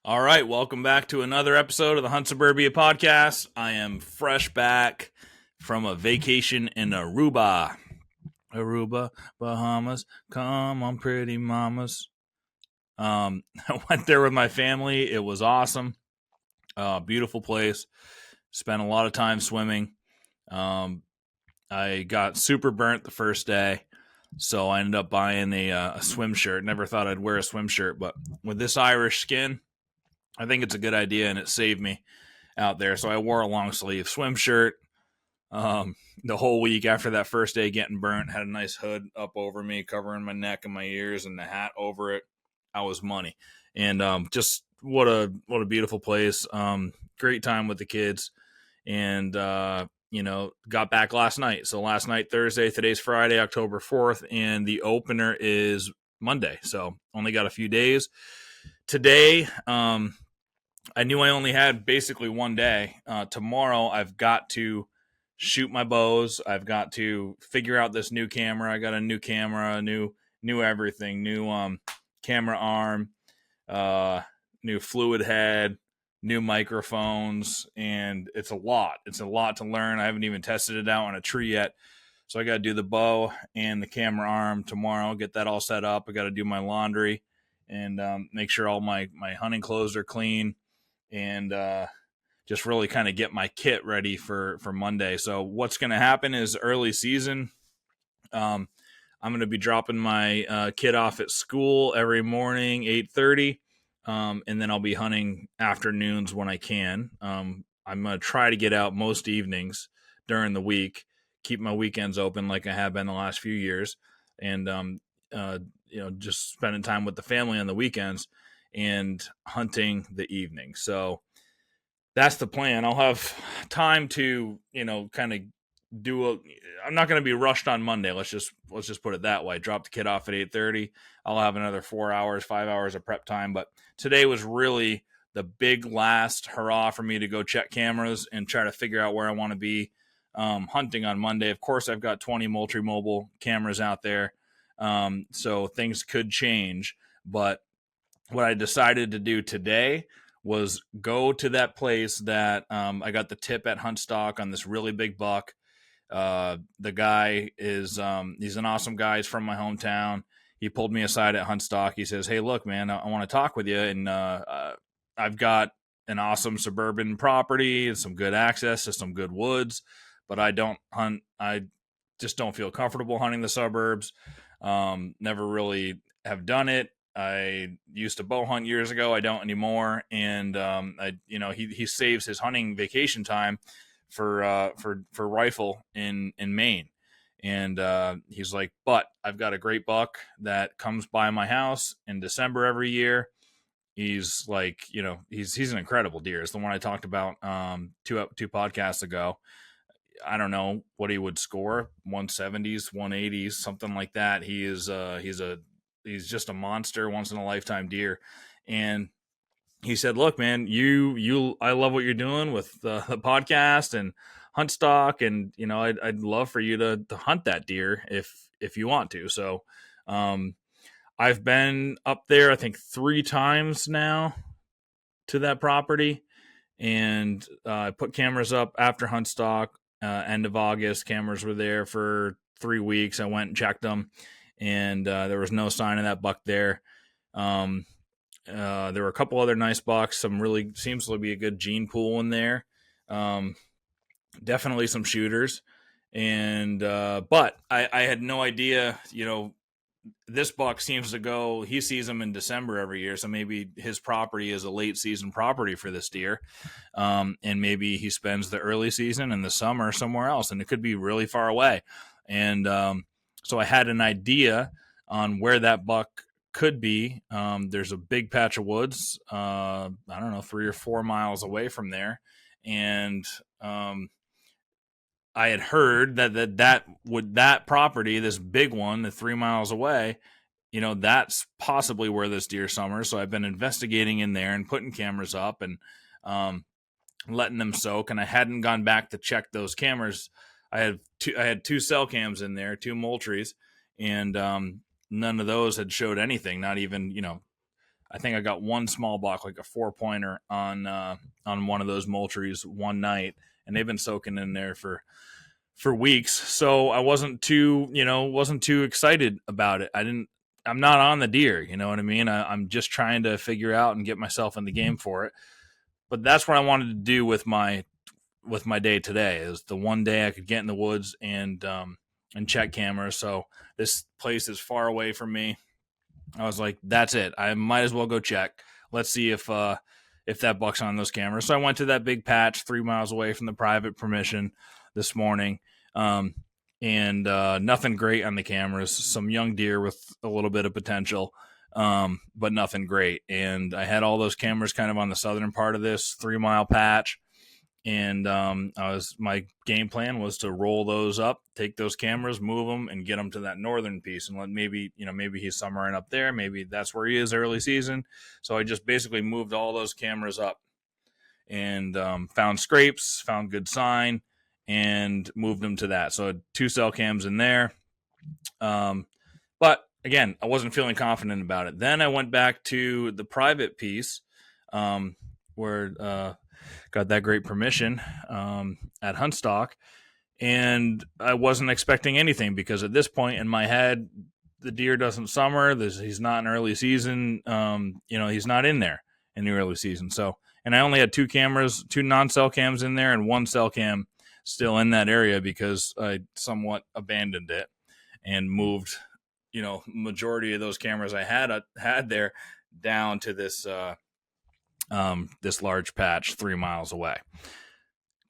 All right, welcome back to another episode of the Hunt Suburbia podcast. I am fresh back from a vacation in Aruba. Aruba, Bahamas, come on, pretty mamas. I went there with my family. It was awesome. Beautiful place. Spent a lot of time swimming. Um, I got super burnt the first day, so I ended up buying a swim shirt. Never thought I'd wear a swim shirt, but with this Irish skin, I think it's a good idea, and it saved me out there. So I wore a long sleeve swim shirt the whole week after that first day getting burnt. Had a nice hood up over me, covering my neck and my ears, and the hat over it. I was money, and just what a beautiful place. Great time with the kids, and got back last night. So last night, Thursday, today's Friday, October 4th, and the opener is Monday. So only got a few days today. I knew I only had basically one day. Tomorrow, I've got to shoot my bows. I've got to figure out this new camera. I got a new camera, new everything, new camera arm, new fluid head, new microphones, and it's a lot. It's a lot to learn. I haven't even tested it out on a tree yet. So I got to do the bow and the camera arm tomorrow, get that all set up. I got to do my laundry and make sure all my hunting clothes are clean and just really kind of get my kit ready for Monday. So what's going to happen is early season. I'm going to be dropping my kid off at school every morning, 8:30, and then I'll be hunting afternoons when I can. I'm going to try to get out most evenings during the week, keep my weekends open like I have been the last few years, and just spending time with the family on the weekends and hunting the evening. So that's the plan. I'll have time to, kind of I'm not going to be rushed on Monday. Let's just put it that way. Drop the kid off at 8:30. I'll have another 4 hours, 5 hours of prep time. But today was really the big last hurrah for me to go check cameras and try to figure out where I want to be hunting on Monday. Of course, I've got 20 Moultrie mobile cameras out there. So things could change. But what I decided to do today was go to that place that I got the tip at Huntstock on this really big buck. The guy is he's an awesome guy. He's from my hometown. He pulled me aside at Huntstock. He says, "Hey, look, man, I want to talk with you, and I've got an awesome suburban property and some good access to some good woods, but I don't hunt. I just don't feel comfortable hunting the suburbs. Never really have done it. I used to bow hunt years ago. I don't anymore. And he saves his hunting vacation time for rifle in Maine. And he's like, but I've got a great buck that comes by my house in December every year. He's like, he's an incredible deer. It's the one I talked about two podcasts ago. I don't know what he would score, 170s, 180s, something like that. He's just a monster, once in a lifetime deer. And he said, "Look, man, I love what you're doing with the podcast and hunt stock, and I'd love for you to hunt that deer if you want to." So, I've been up there, I think 3 times now to that property, and I put cameras up after hunt stock. End of August, cameras were there for 3 weeks. I went and checked them, and there was no sign of that buck there. There were a couple other nice bucks. Some really seems to be a good gene pool in there. Definitely some shooters, and but I had no idea. This buck seems to go. He sees them in December every year, so maybe his property is a late season property for this deer, and maybe he spends the early season and the summer somewhere else, and it could be really far away. And so I had an idea on where that buck could be. There's a big patch of woods, I don't know, 3 or 4 miles away from there, and I had heard that property, this big one, the 3 miles away, that's possibly where this deer summers. So I've been investigating in there and putting cameras up and letting them soak. And I hadn't gone back to check those cameras. I had 2 cell cams in there, 2 Moultries, and none of those had showed anything. Not even, I think I got one small buck, like a 4-pointer on one of those moultries one night, and they've been soaking in there for weeks. So I wasn't too excited about it. I'm not on the deer, you know what I mean? I'm just trying to figure out and get myself in the game for it. But that's what I wanted to do with my day today, is the one day I could get in the woods and check cameras. So this place is far away from me. I was like, that's it. I might as well go check. Let's see if that buck's on those cameras. So I went to that big patch 3 miles away from the private permission this morning. And nothing great on the cameras. Some young deer with a little bit of potential, but nothing great. And I had all those cameras kind of on the southern part of this 3 mile patch. And my game plan was to roll those up, take those cameras, move them, and get them to that northern piece. And maybe he's summering up there. Maybe that's where he is early season. So I just basically moved all those cameras up and found scrapes, found good sign, and moved them to that. So I had 2 cell cams in there. But again, I wasn't feeling confident about it. Then I went back to the private piece where got that great permission at Huntstock, and I wasn't expecting anything, because at this point in my head, the deer doesn't summer. He's not in early season. He's not in there in the early season. So, and I only had 2 cameras, 2 non-cell cams in there, and 1 cell cam still in that area because I somewhat abandoned it and moved, majority of those cameras I had there down to this large patch 3 miles away.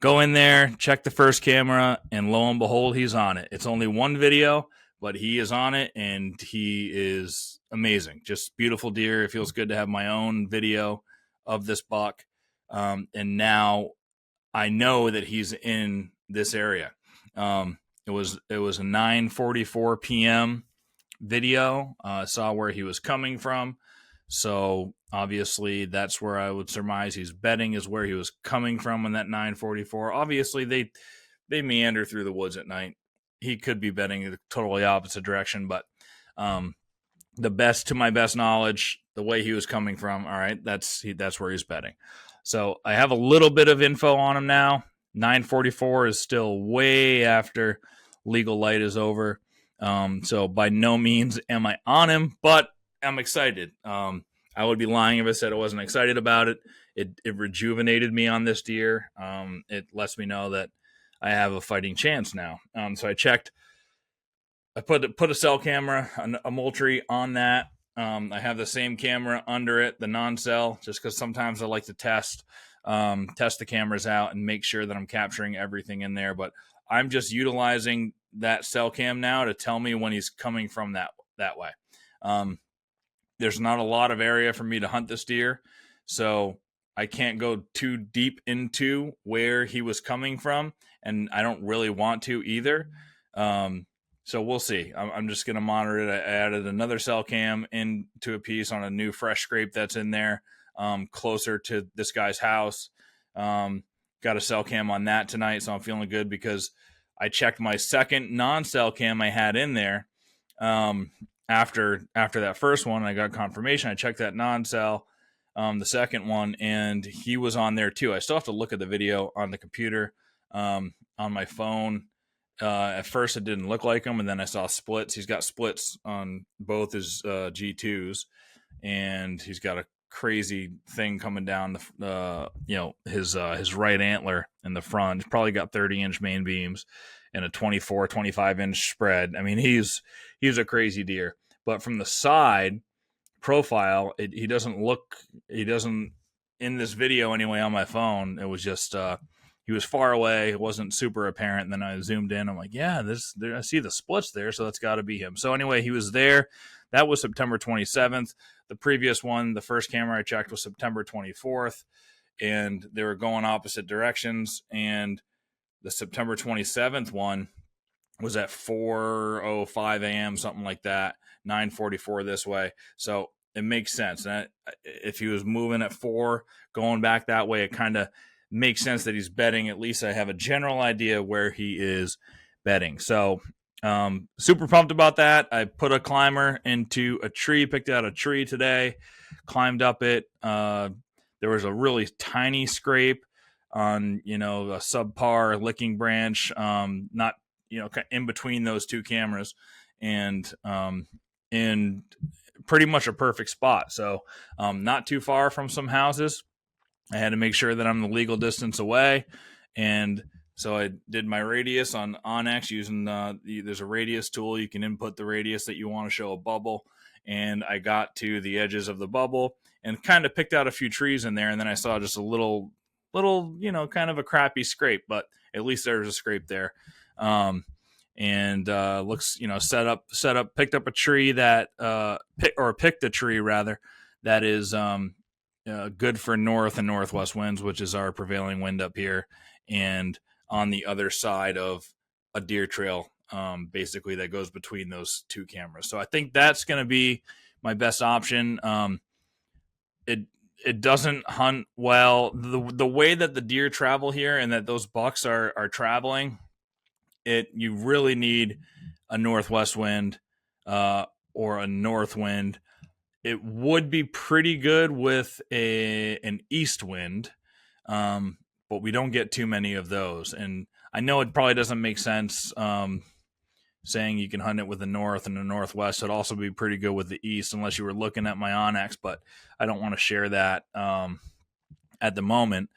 Go in there, check the first camera, and lo and behold, he's on it. It's only 1 video, but he is on it, and he is amazing. Just beautiful deer. It feels good to have my own video of this buck. And now I know that he's in this area. It was a 9:44 p.m. video. Saw where he was coming from. So obviously that's where I would surmise he's bedding, is where he was coming from in that 9:44. Obviously they meander through the woods at night. He could be bedding the totally opposite direction, but to my best knowledge, the way he was coming from, all right, that's where he's bedding. So I have a little bit of info on him now. 9:44 is still way after legal light is over. So by no means am I on him, but I'm excited. I would be lying if I said I wasn't excited about it. It rejuvenated me on this deer. It lets me know that I have a fighting chance now. So I checked. I put a cell camera, a Moultrie on that. I have the same camera under it, the non-cell, just because sometimes I like to test the cameras out and make sure that I'm capturing everything in there. But I'm just utilizing that cell cam now to tell me when he's coming from that way. There's not a lot of area for me to hunt this deer, so I can't go too deep into where he was coming from, and I don't really want to either. So we'll see. I'm just going to monitor it. I added another cell cam into a piece on a new fresh scrape that's in there, closer to this guy's house. Got a cell cam on that tonight, so I'm feeling good because I checked my second non-cell cam I had in there. After that first one, I got confirmation. I checked that non-cell, the second one, and he was on there too. I still have to look at the video on the computer, on my phone. At first, it didn't look like him, and then I saw splits. He's got splits on both his G2s, and he's got a crazy thing coming down his right antler in the front. He's probably got 30-inch main beams and a 24, 25-inch spread. I mean, he's a crazy deer. But from the side profile, he doesn't, in this video anyway on my phone, it was just, he was far away. It wasn't super apparent. And then I zoomed in. I'm like, yeah, I see the splits there, so that's got to be him. So anyway, he was there. That was September 27th. The previous one, the first camera I checked, was September 24th. And they were going opposite directions. And the September 27th one was at 4:05 a.m., something like that, 9:44 this way. So it makes sense. And if he was moving at 4, going back that way, it kind of makes sense that he's bedding. At least I have a general idea where he is bedding. So Super pumped about that. I put a climber into a tree, picked out a tree today, climbed up it. There was a really tiny scrape on, a subpar licking branch, not, in between those two cameras, and in pretty much a perfect spot. So not too far from some houses. I had to make sure that I'm the legal distance away, and so I did my radius on Onyx using there's a radius tool. You can input the radius that you want to show a bubble, and I got to the edges of the bubble and kind of picked out a few trees in there, and then I saw just a little, kind of a crappy scrape, but at least there's a scrape there. And looks, set up, picked up a tree that, picked a tree rather, that is good for north and northwest winds, which is our prevailing wind up here, and on the other side of a deer trail, basically that goes between those two cameras. So I think that's going to be my best option. It doesn't hunt well. The way that the deer travel here and that those bucks are traveling, you really need a northwest wind or a north wind. It would be pretty good with an east wind, but we don't get too many of those. And I know it probably doesn't make sense saying you can hunt it with the north and the northwest. It'd also be pretty good with the east, unless you were looking at my Onyx, but I don't want to share that at the moment.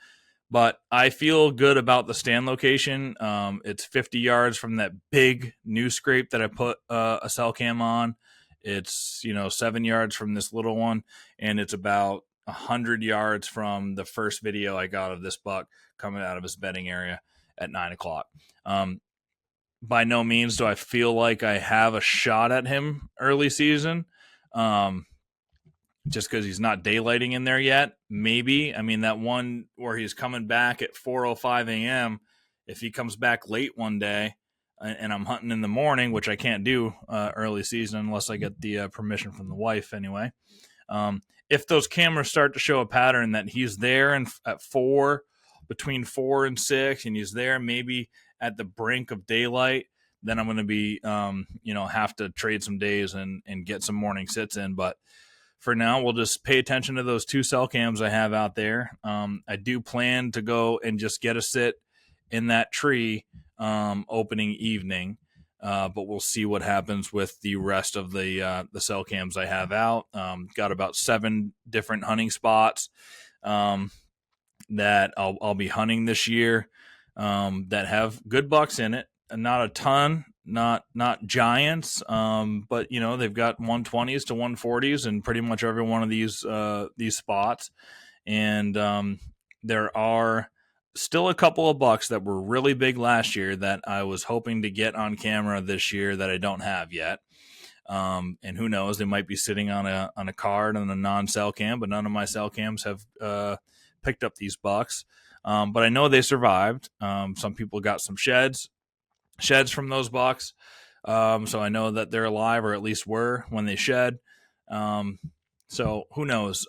But I feel good about the stand location. It's 50 yards from that big new scrape that I put a cell cam on. It's 7 yards from this little one, and it's about 100 yards from the first video I got of this buck coming out of his bedding area at 9 o'clock. By no means do I feel like I have a shot at him early season, just because he's not daylighting in there yet. Maybe. I mean, that one where he's coming back at 4:05 a.m., if he comes back late one day and I'm hunting in the morning, which I can't do early season unless I get the permission from the wife anyway. If those cameras start to show a pattern that he's there at 4, between 4 and 6, and he's there maybe at the brink of daylight, then I'm going to be, have to trade some days and get some morning sits in. But for now, we'll just pay attention to those 2 cell cams I have out there. I do plan to go and just get a sit in that tree opening evening, but we'll see what happens with the rest of the cell cams I have out. Got about 7 different hunting spots that I'll be hunting this year that have good bucks in it. Not a ton, not giants, but they've got 120s to 140s in pretty much every one of these spots, and there are still a couple of bucks that were really big last year that I was hoping to get on camera this year that I don't have yet. And who knows, they might be sitting on a card on a non-cell cam, but none of my cell cams have picked up these bucks. But I know they survived. Some people got some sheds from those bucks. So I know that they're alive, or at least were when they shed. So who knows?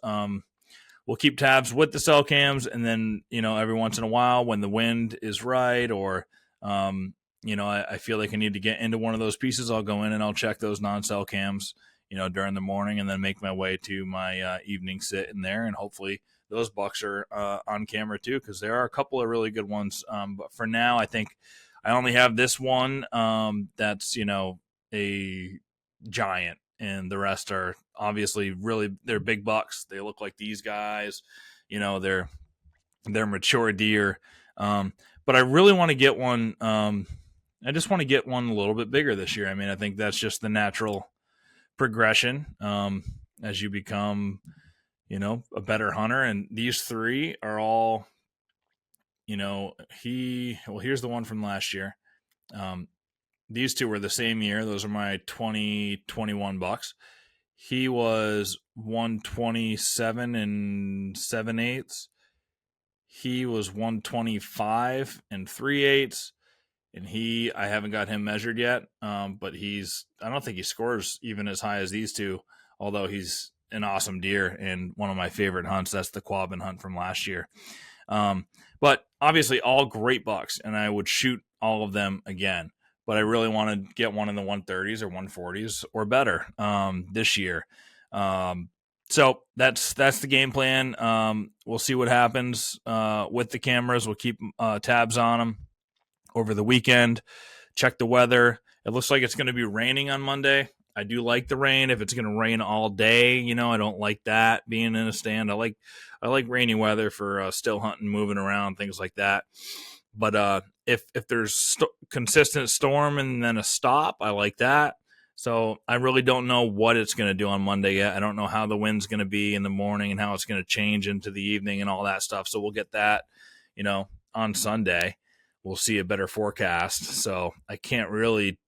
We'll keep tabs with the cell cams, and then, every once in a while when the wind is right, or, I feel like I need to get into one of those pieces, I'll go in and I'll check those non-cell cams, during the morning, and then make my way to my evening sit in there, and hopefully those bucks are on camera too, because there are a couple of really good ones. But for now, I think I only have this one that's, a giant, and the rest are obviously they're big bucks. They look like these guys, they're mature deer. But I really want to get one. I just want to get one a little bit bigger this year. I mean, I think that's just the natural progression as you become, a better hunter. And these 3 are all, here's the one from last year. These 2 were the same year. Those are my 2021 bucks. He was 127 and 7/8. He was 125 and 3/8. And I haven't got him measured yet. But I don't think he scores even as high as these 2, although he's an awesome deer and one of my favorite hunts. That's the Quabbin hunt from last year. But obviously all great bucks, and I would shoot all of them again. but I really want to get one in the 130s or 140s or better this year. So that's the game plan. We'll see what happens with the cameras. We'll keep tabs on them over the weekend. Check the weather. It looks like it's going to be raining on Monday. I do like the rain. If it's going to rain all day, I don't like that being in a stand. I like rainy weather for still hunting, moving around, things like that. But if there's consistent storm and then a stop, I like that. So I really don't know what it's going to do on Monday yet. I don't know how the wind's going to be in the morning and how it's going to change into the evening and all that stuff. So we'll get that, on Sunday. We'll see a better forecast. So I can't really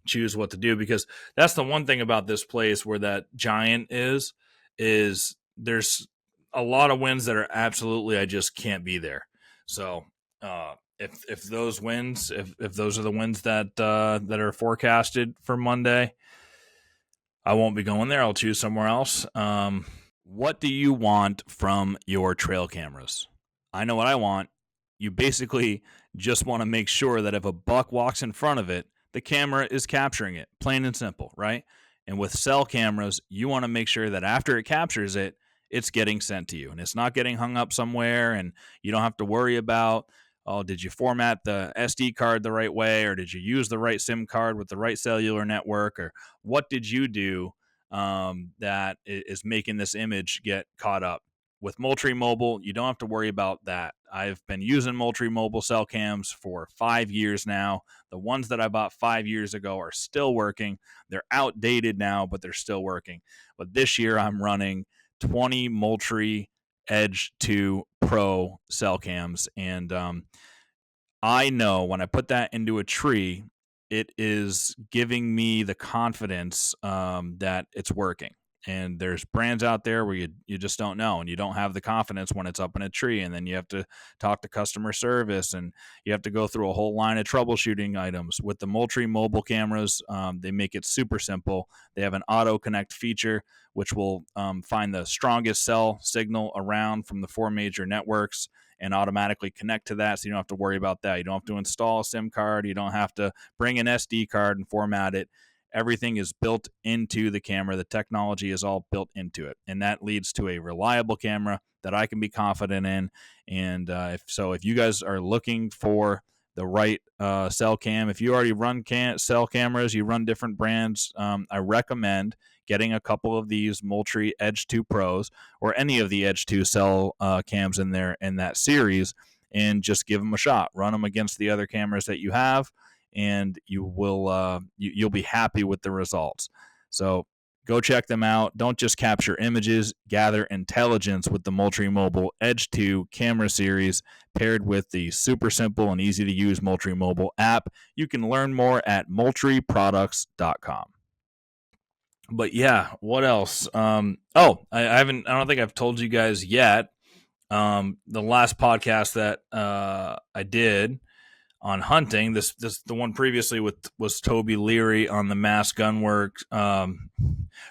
choose what to do, because that's the one thing about this place where that giant is there's a lot of winds that are absolutely, I just can't be there. So if those winds, if those are the winds that are forecasted for Monday, I won't be going there. I'll choose somewhere else. What do you want from your trail cameras? I know what I want. You basically just want to make sure that if a buck walks in front of it, the camera is capturing it, plain and simple, right? And with cell cameras, you want to make sure that after it captures it, it's getting sent to you and it's not getting hung up somewhere, and you don't have to worry about, oh, did you format the SD card the right way, or did you use the right SIM card with the right cellular network, or what did you do that is making this image get caught up? With Moultrie Mobile, you don't have to worry about that. I've been using Moultrie Mobile cell cams for 5 years now. The ones that I bought 5 years ago are still working. They're outdated now, but they're still working. But this year I'm running 20 Moultrie Edge 2 Pro cell cams, and I know when I put that into a tree, it is giving me the confidence that it's working. And there's brands out there where you just don't know, and you don't have the confidence when it's up in a tree, and then you have to talk to customer service, and you have to go through a whole line of troubleshooting items. With the Moultrie mobile cameras, they make it super simple. They have an auto connect feature, which will find the strongest cell signal around from the 4 major networks and automatically connect to that, so you don't have to worry about that. You don't have to install a SIM card. You don't have to bring an SD card and format it. Everything is built into the camera. The technology is all built into it, and that leads to a reliable camera that I can be confident in. And if you guys are looking for the right cell cam, if you already run cell cameras, you run different brands, I recommend getting a couple of these Moultrie Edge 2 Pros or any of the Edge 2 cell cams in there in that series, and just give them a shot. Run them against the other cameras that you have, and you will you'll be happy with the results. So go check them out. Don't just capture images, gather intelligence with the Moultrie Mobile Edge 2 camera series, paired with the super simple and easy to use Moultrie Mobile app. You can learn more at moultrieproducts.com. But yeah, what else? I don't think I've told you guys yet. The last podcast that I did on hunting, the one previously was Toby Leary on the Mass Gunworks,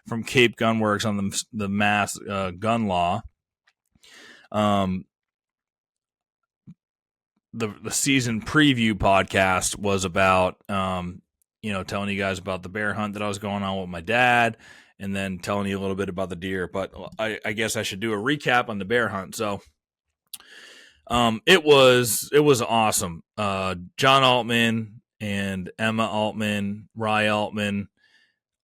from Cape Gunworks on the Mass gun law. The season preview podcast was about telling you guys about the bear hunt that I was going on with my dad, and then telling you a little bit about the deer. But I guess I should do a recap on the bear hunt. So it was awesome. John Altman and Emma Altman, Rye Altman,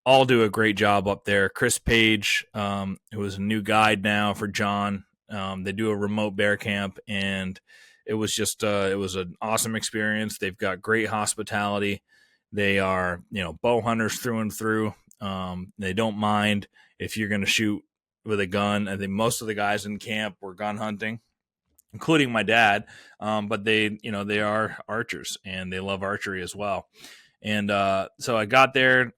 all do a great job up there. Chris Page, who is a new guide now for John, they do a remote bear camp, and it was just it was an awesome experience. They've got great hospitality. They are bow hunters through and through. They don't mind if you're going to shoot with a gun. I think most of the guys in camp were gun hunting, including my dad, but they are archers, and they love archery as well. And so I got there,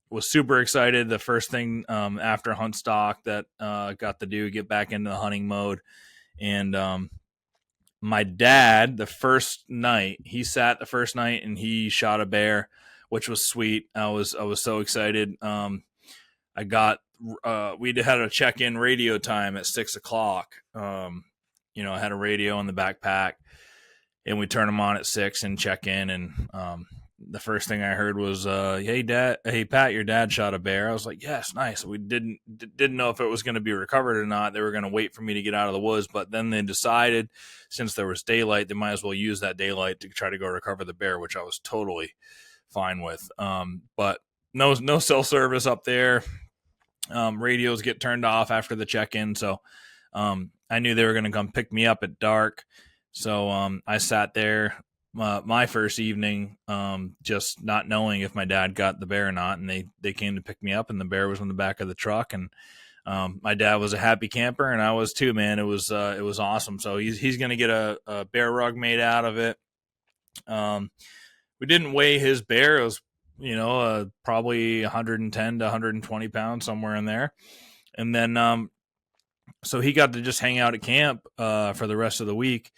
was super excited. The first thing after hunt stock that got to do, get back into the hunting mode. And my dad, the first night, he sat the first night and he shot a bear, which was sweet. I was so excited. I got we had a check-in radio time at 6:00. I had a radio in the backpack, and we turn them on at 6 and check in. And the first thing I heard was, "Hey, Pat, your dad shot a bear." I was like, "Yes, nice." We didn't know if it was going to be recovered or not. They were going to wait for me to get out of the woods, but then they decided, since there was daylight, they might as well use that daylight to try to go recover the bear, which I was totally fine with. But no cell service up there. Radios get turned off after the check-in, so I knew they were going to come pick me up at dark. So I sat there my first evening, just not knowing if my dad got the bear or not, and they came to pick me up, and the bear was in the back of the truck, and my dad was a happy camper, and I was too, man. It was awesome. So he's going to get a bear rug made out of it. We didn't weigh his bear. It was, probably 110 to 120 pounds, somewhere in there. And then, so he got to just hang out at camp for the rest of the week.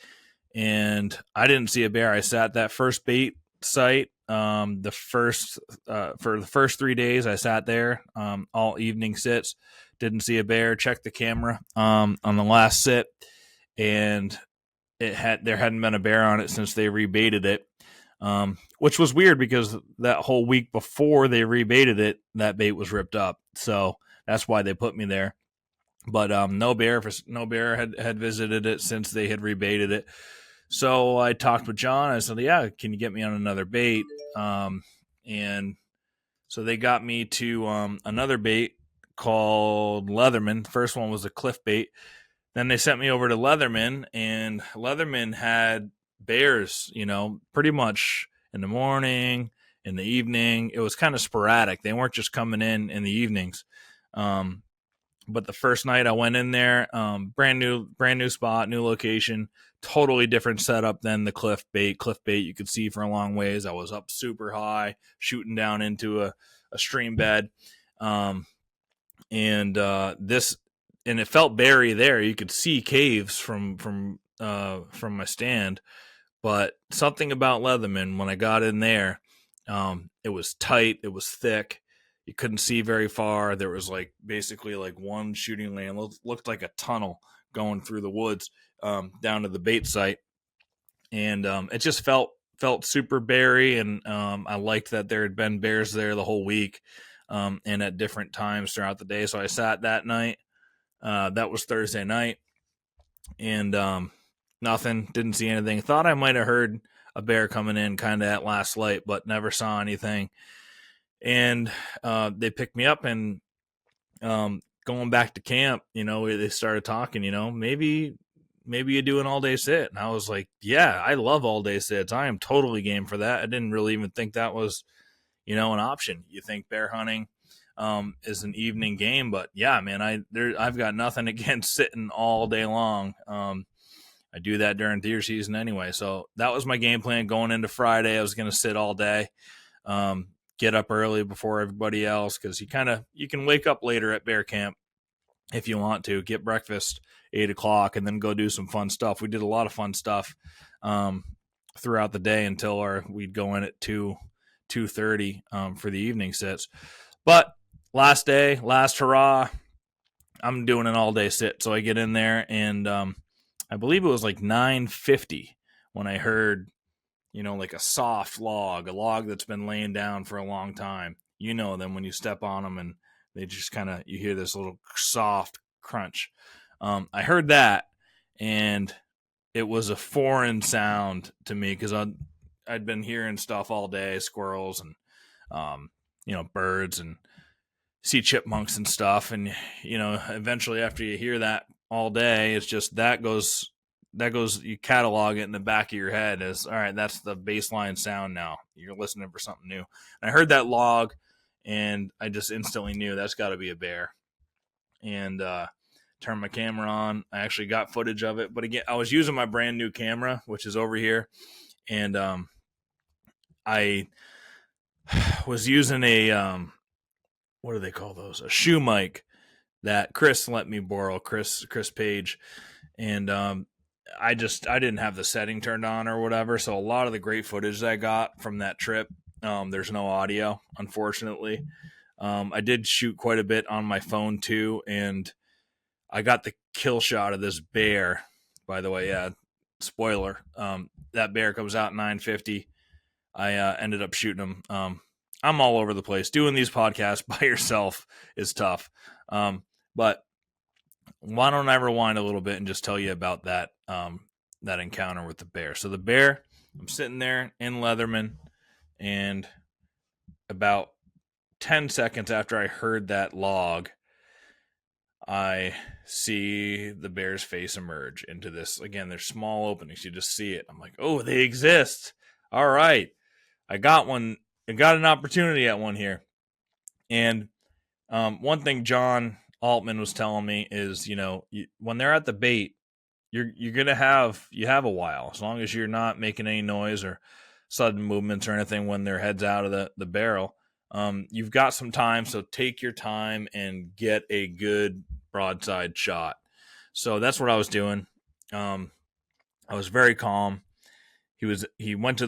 And I didn't see a bear. I sat that first bait site. For the first 3 days, I sat there all evening sits. Didn't see a bear. Checked the camera on the last sit, and there hadn't been a bear on it since they rebaited it. Which was weird because that whole week before they rebaited it, that bait was ripped up. So that's why they put me there. But no bear had visited it since they had rebaited it. So I talked with John. I said, "Yeah, can you get me on another bait?" And so they got me to another bait called Leatherman. The first one was a cliff bait. Then they sent me over to Leatherman, and Leatherman had bears, pretty much in the morning, in the evening. It was kind of sporadic. They weren't just coming in the evenings. But the first night I went in there, brand new spot, new location, totally different setup than the cliff bait. Cliff bait you could see for a long ways. I was up super high, shooting down into a stream bed. And it felt berry there. You could see caves from my stand, but something about Leatherman, when I got in there, it was tight, it was thick. You couldn't see very far. There was basically one shooting lane. Looked like a tunnel going through the woods down to the bait site, and it just felt super berry. And I liked that there had been bears there the whole week, and at different times throughout the day. So I sat that night. That was Thursday night, and nothing. Didn't see anything. Thought I might have heard a bear coming in kind of at last light, but never saw anything. And they picked me up, and going back to camp, they started talking, maybe you do an all-day sit. And I was like, yeah, I love all-day sits. I am totally game for that. I didn't really even think that was, an option. You think bear hunting is an evening game, but yeah, man, I've got nothing against sitting all day long. I do that during deer season anyway. So that was my game plan going into Friday. I was going to sit all day. Get up early before everybody else, because you can wake up later at bear camp if you want to, get breakfast 8 o'clock, and then go do some fun stuff. We did a lot of fun stuff throughout the day until we'd go in at 2:30 for the evening sits. But last day, last hurrah, I'm doing an all day sit. So I get in there, and I believe it was 9:50 when I heard a soft log, a log that's been laying down for a long time. Then when you step on them and they just you hear this little soft crunch. I heard that, and it was a foreign sound to me because I'd been hearing stuff all day, squirrels and, birds and sea chipmunks and stuff. And, eventually after you hear that all day, it's just that goes, you catalog it in the back of your head as, all right, that's the baseline sound now. You're listening for something new. And I heard that log, and I just instantly knew that's got to be a bear. And turned my camera on. I actually got footage of it. But again, I was using my brand new camera, which is over here. And I was using a, what do they call those? A shoe mic that Chris let me borrow, Chris Page. And I didn't have the setting turned on or whatever. So a lot of the great footage that I got from that trip, there's no audio, unfortunately. I did shoot quite a bit on my phone too. And I got the kill shot of this bear, by the way. Yeah. spoiler, that bear comes out 950. I ended up shooting him. I'm all over the place. Doing these podcasts by yourself is tough. But why don't I rewind a little bit and just tell you about that that encounter with the bear. So the bear, I'm sitting there in Leatherman, and about 10 seconds after I heard that log, I see the bear's face emerge into this. Again, there's small openings. You just see it. I'm like, oh, they exist. All right. I got one. I got an opportunity at one here. And one thing John Altman was telling me is, when they're at the bait, you're gonna have a while, as long as you're not making any noise or sudden movements or anything when their head's out of the barrel. You've got some time, so take your time and get a good broadside shot. So that's what I was doing. I was very calm. He went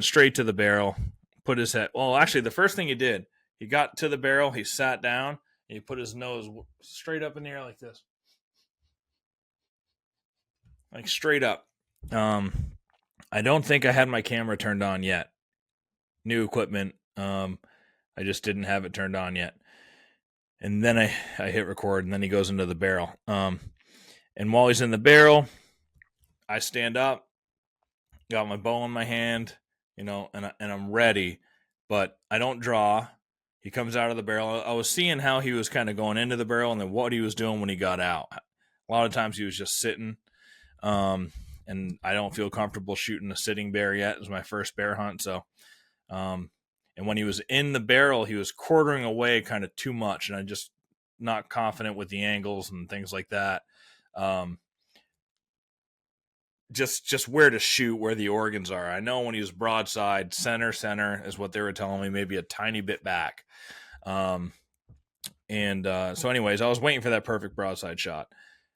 straight to the barrel, put his head. Well, actually, the first thing he did, he got to the barrel, he sat down, and he put his nose straight up in the air like this. Like straight up. I don't think I had my camera turned on yet. New equipment. I just didn't have it turned on yet. And then I hit record, and then he goes into the barrel. And while he's in the barrel, I stand up, got my bow in my hand, and I'm ready, but I don't draw. He comes out of the barrel. I was seeing how he was kind of going into the barrel and then what he was doing when he got out. A lot of times he was just sitting. And I don't feel comfortable shooting a sitting bear yet. It was my first bear hunt. So, and when he was in the barrel, he was quartering away kind of too much, and I'm just not confident with the angles and things like that. Just where to shoot, where the organs are. I know when he was broadside, center is what they were telling me, maybe a tiny bit back. So anyways, I was waiting for that perfect broadside shot.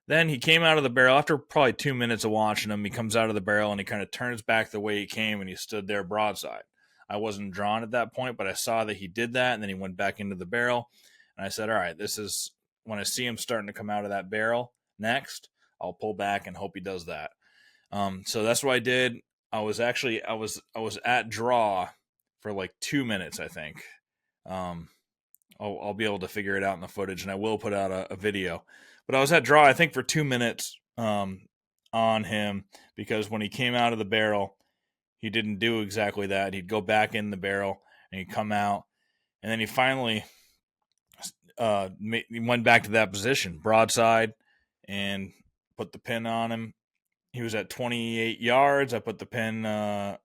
Then he came out of the barrel after probably 2 minutes of watching him. He comes out of the barrel and he kind of turns back the way he came, and he stood there broadside. I wasn't drawn at that point, but I saw that he did that, and then he went back into the barrel. And I said, all right, this is when I see him starting to come out of that barrel next, I'll pull back and hope he does that. So that's what I did. I was at draw for like 2 minutes, I think. I'll be able to figure it out in the footage, and I will put out a video. But I was at draw, I think, for 2 minutes on him, because when he came out of the barrel, he didn't do exactly that. He'd go back in the barrel, and he'd come out, and then he finally he went back to that position, broadside, and put the pin on him. He was at 28 yards. I put the pin, my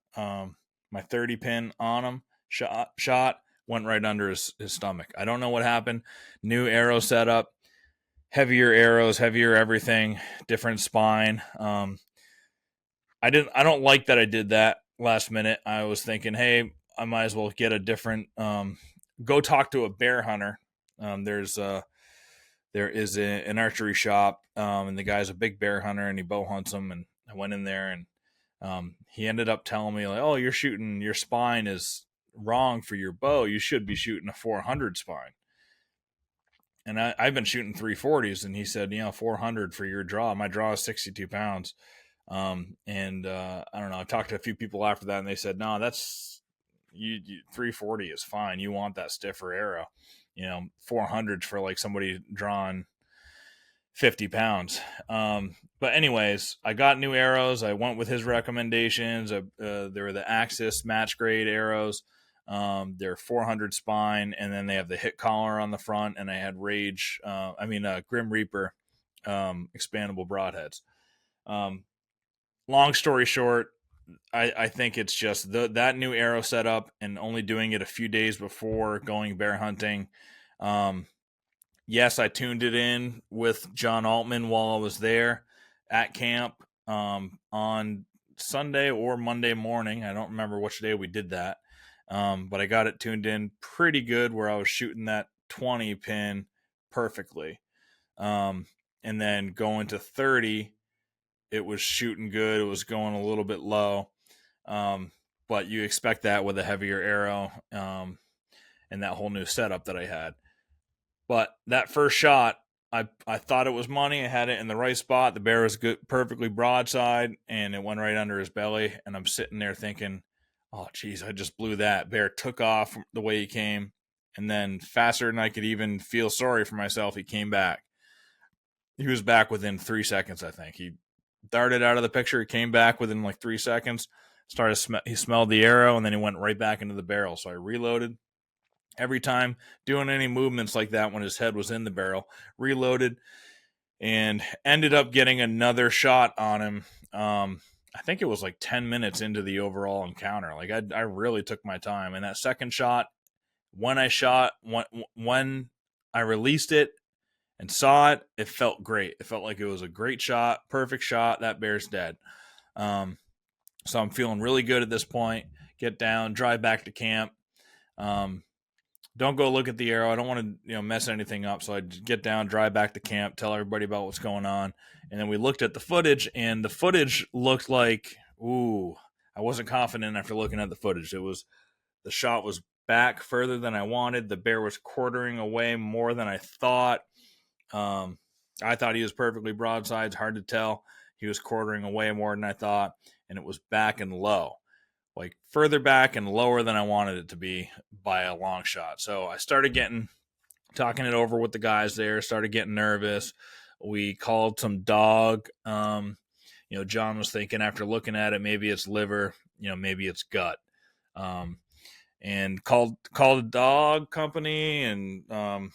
30 pin on him, shot, went right under his stomach. I don't know what happened. New arrow setup, heavier arrows, heavier everything, different spine. I don't like that I did that last minute. I was thinking, hey, I might as well get a different, go talk to a bear hunter. There is an archery shop, and the guy's a big bear hunter, and he bow hunts them. And I went in there, and he ended up telling me, like, oh, your spine is wrong for your bow. You should be shooting a 400 spine. And I've been shooting 340s, and he said, 400 for your draw. My draw is 62 pounds. I don't know. I talked to a few people after that, and they said, no, that's you 340 is fine. You want that stiffer arrow. 400 for like somebody drawing 50 pounds. But anyways, I got new arrows. I went with his recommendations. They were the Axis match grade arrows. They're 400 spine, and then they have the hit collar on the front, and I had Grim Reaper expandable broadheads. Long story short, I think it's just that new arrow setup, and only doing it a few days before going bear hunting. Yes, I tuned it in with John Altman while I was there at camp on Sunday or Monday morning. I don't remember which day we did that. But I got it tuned in pretty good where I was shooting that 20 pin perfectly. And then going to 30, it was shooting good. It was going a little bit low. But you expect that with a heavier arrow and that whole new setup that I had. But that first shot, I thought it was money. I had it in the right spot. The bear was good, perfectly broadside, and it went right under his belly. And I'm sitting there thinking, oh, geez, I just blew that. Bear took off the way he came, and then faster than I could even feel sorry for myself, he came back. He was back within 3 seconds, I think. He darted out of the picture. He came back within like 3 seconds. He smelled the arrow, and then he went right back into the barrel. So I reloaded. Every time doing any movements like that when his head was in the barrel, reloaded, and ended up getting another shot on him. I think it was like 10 minutes into the overall encounter. Like I really took my time. And that second shot, when I released it and saw it, it felt great. It felt like it was a great shot, perfect shot. That bear's dead. So I'm feeling really good at this point. Get down, drive back to camp. Don't go look at the arrow. I don't want to, mess anything up. So I get down, drive back to camp, tell everybody about what's going on. And then we looked at the footage, and the footage looked like, I wasn't confident after looking at the footage. The shot was back further than I wanted. The bear was quartering away more than I thought. I thought he was perfectly broadside. It's hard to tell. He was quartering away more than I thought, and it was back and low. Like further back and lower than I wanted it to be by a long shot. So I started talking it over with the guys there, started getting nervous. We called some dog. John was thinking after looking at it, maybe it's liver, maybe it's gut. And called a dog company and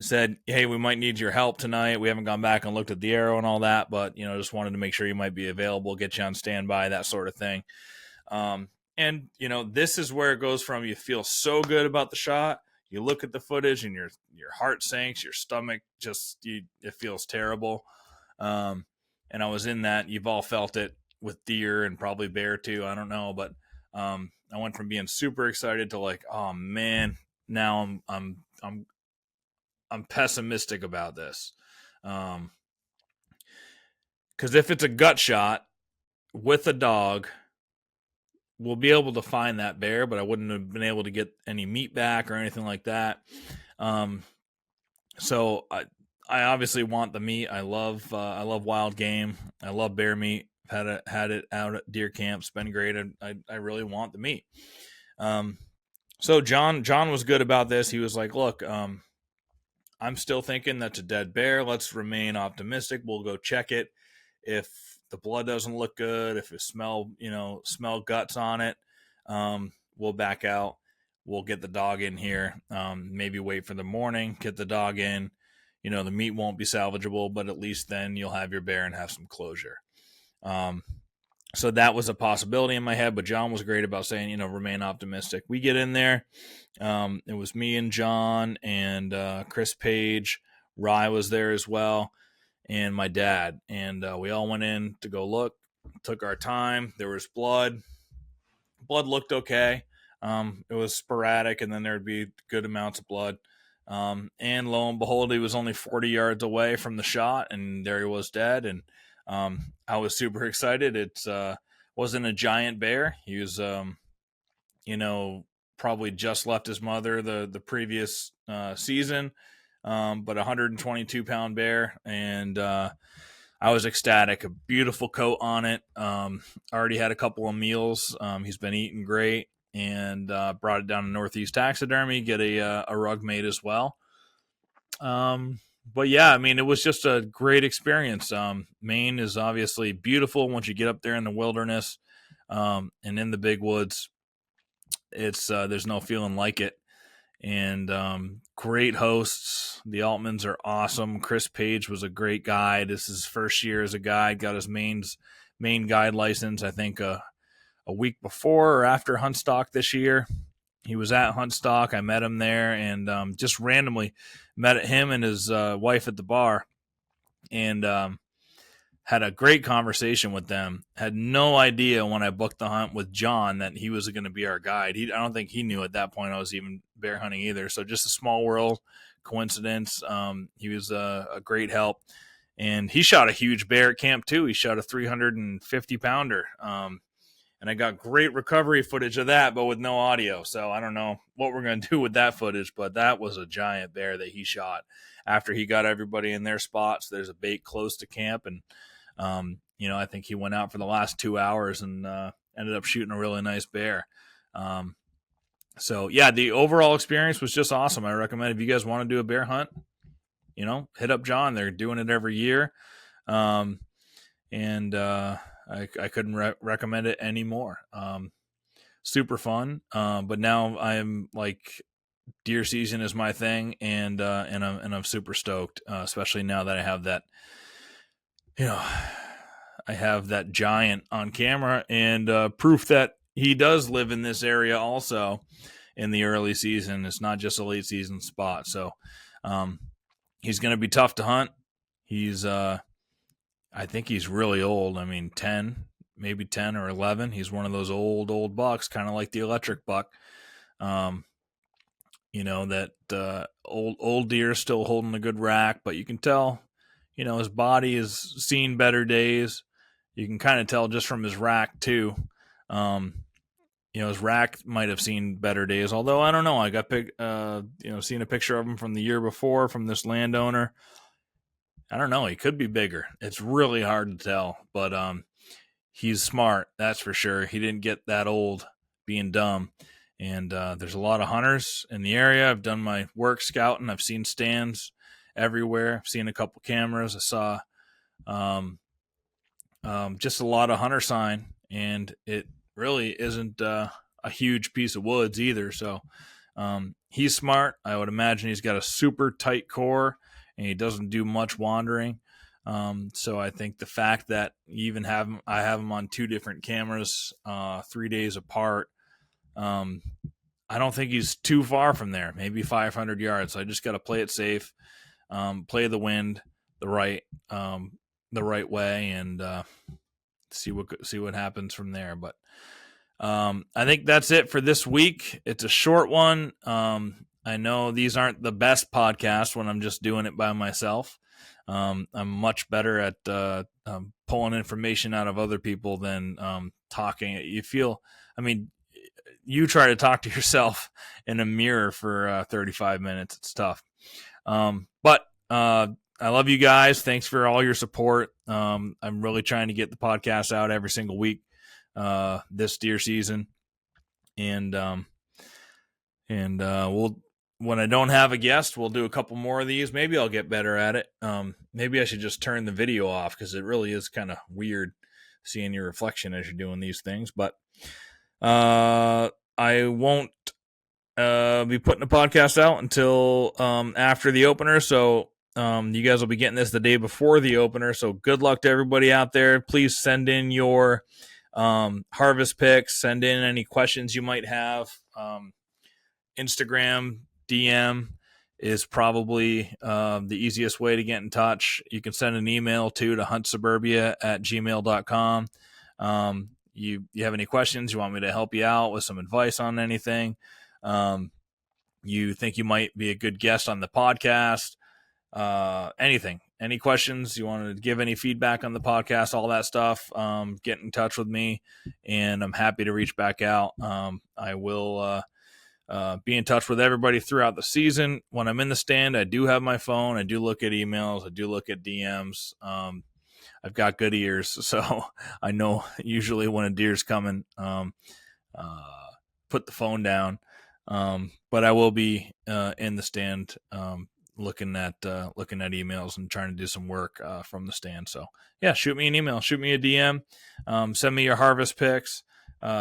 said, hey, we might need your help tonight. We haven't gone back and looked at the arrow and all that, but, just wanted to make sure you might be available, get you on standby, that sort of thing. And this is where it goes from, you feel so good about the shot. You look at the footage and your heart sinks, your stomach it feels terrible. And I was in that. You've all felt it with deer and probably bear too. I don't know, but I went from being super excited to like, oh man, now I'm pessimistic about this. Because if it's a gut shot with a dog, we'll be able to find that bear, but I wouldn't have been able to get any meat back or anything like that. So I obviously want the meat. I love wild game. I love bear meat. Had it out at deer camp. It's been great. I really want the meat. So John was good about this. He was like, look, I'm still thinking that's a dead bear. Let's remain optimistic. We'll go check it. If the blood doesn't look good, if it smell guts on it, we'll back out. We'll get the dog in here. Maybe wait for the morning, get the dog in. The meat won't be salvageable, but at least then you'll have your bear and have some closure. So that was a possibility in my head, but John was great about saying, remain optimistic. We get in there. It was me and John and Chris Page. Rye was there as well, and my dad. And we all went in to go look, took our time. There was blood. Blood looked okay. It was sporadic, and then there would be good amounts of blood. And lo and behold, he was only 40 yards away from the shot, and there he was dead. And I was super excited. It wasn't a giant bear. He was, probably just left his mother the previous season, but 122-pound bear. And I was ecstatic. A beautiful coat on it. Already had a couple of meals. He's been eating great, and brought it down to Northeast Taxidermy, get a rug made as well. But yeah, it was just a great experience. Maine is obviously beautiful once you get up there in the wilderness, and in the big woods. It's there's no feeling like it. And great hosts. The Altmans are awesome. Chris Page was a great guide. This is his first year as a guide. Got his Maine guide license, I think, a week before or after Huntstock this year. He was at Huntstock. I met him there, and just randomly met him and his wife at the bar, and had a great conversation with them. Had no idea when I booked the hunt with John that he was going to be our guide. I don't think he knew at that point I was even bear hunting either. So just a small world coincidence. He was a great help, and he shot a huge bear at camp too. He shot a 350-pounder. and I got great recovery footage of that, but with no audio. So I don't know what we're going to do with that footage, but that was a giant bear that he shot after he got everybody in their spots. There's a bait close to camp, and I think he went out for the last 2 hours and ended up shooting a really nice bear. So yeah, the overall experience was just awesome. I recommend if you guys want to do a bear hunt, hit up John. They're doing it every year. I couldn't recommend it anymore. Super fun. But now I'm like, deer season is my thing, and I'm super stoked, especially now that I have that, I have that giant on camera and proof that he does live in this area also in the early season. It's not just a late season spot. So he's going to be tough to hunt. He's I think he's really old. I mean, 10 or 11. He's one of those old bucks, kind of like the electric buck. That old deer is still holding a good rack, but you can tell, his body has seen better days. You can kind of tell just from his rack too. His rack might have seen better days, although I don't know. I got seen a picture of him from the year before from this landowner. I don't know. He could be bigger. It's really hard to tell, but he's smart. That's for sure. He didn't get that old being dumb. And there's a lot of hunters in the area. I've done my work scouting. I've seen stands everywhere. I've seen a couple cameras. I saw just a lot of hunter sign, and it really isn't a huge piece of woods either. So he's smart. I would imagine he's got a super tight core, and he doesn't do much wandering. So I think the fact that you even I have him on 2 different cameras 3 days apart, I don't think he's too far from there, maybe 500 yards. So I just got to play it safe, play the wind the right way, and see what happens from there. But I think that's it for this week. It's a short one. I know these aren't the best podcasts when I'm just doing it by myself. I'm much better at pulling information out of other people than talking. You try to talk to yourself in a mirror for 35 minutes. It's tough. But I love you guys. Thanks for all your support. I'm really trying to get the podcast out every single week this deer season. And when I don't have a guest, we'll do a couple more of these. Maybe I'll get better at it. Maybe I should just turn the video off, because it really is kind of weird seeing your reflection as you're doing these things. But I won't be putting a podcast out until after the opener. So you guys will be getting this the day before the opener. So good luck to everybody out there. Please send in your harvest picks. Send in any questions you might have. Instagram DM is probably the easiest way to get in touch. You can send an email to huntsuburbia@gmail.com. You have any questions, you want me to help you out with some advice on anything, you think you might be a good guest on the podcast, anything, any questions, you want to give any feedback on the podcast, all that stuff, get in touch with me, and I'm happy to reach back out. I will be in touch with everybody throughout the season. When I'm in the stand, I do have my phone. I do look at emails. I do look at DMs. I've got good ears, so I know usually when a deer's coming, put the phone down. But I will be in the stand looking at emails and trying to do some work from the stand. So yeah, shoot me an email, shoot me a DM, send me your harvest picks,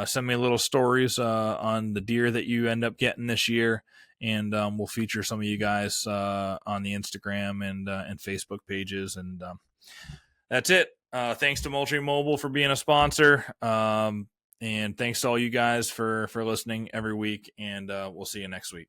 send me little stories on the deer that you end up getting this year, and we'll feature some of you guys on the Instagram and Facebook pages. And that's it. Thanks to Moultrie Mobile for being a sponsor. And thanks to all you guys for listening every week. And we'll see you next week.